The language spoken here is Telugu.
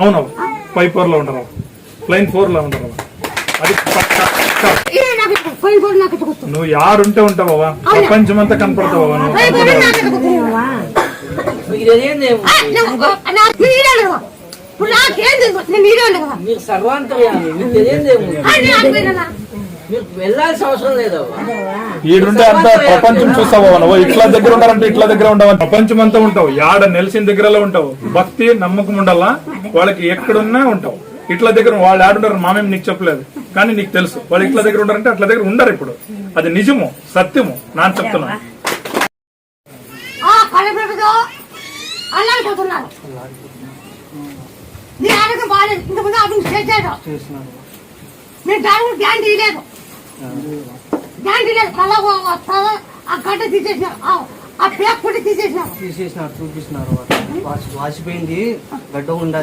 అవునవు 5-4 లో ఉండరు, ప్లైన్ 4 లో ఉండరు. అది నువ్వు యారుంటే ఉంటావా, ప్రపంచం అంతా కనపడతావా నువ్వు. వెళ్ళాల్సిన అవసరం లేదు. ఈడుంటే అంత ప్రపంచం చూస్తావా నువ్వు. ఇట్లా దగ్గర ఉండాలంటే ఇట్లా దగ్గర ఉండవా, ప్రపంచం అంతా ఉంటావు. యాడ నెలసిన దగ్గరలో ఉంటావు. భక్తి నమ్మకం ఉండాలా వాళ్ళకి, ఎక్కడున్నా ఉంటావు. ఇట్లా దగ్గర వాళ్ళు ఆడుంటారు, మామేం నీకు చెప్పలేదు కానీ నీకు తెలుసు వాళ్ళు ఇట్లా దగ్గర ఉంటారంటే అట్లా దగ్గర ఉండరు. ఇప్పుడు అది నిజము, సత్యము, నాన్న చెప్తున్నాను. ఆ గడ్డ తీసేసినారు, ఆ పేక్ కూడా తీసేసినారు. చూపిస్తున్నారు, వాసిపోయింది గడ్డ ఉండాలి.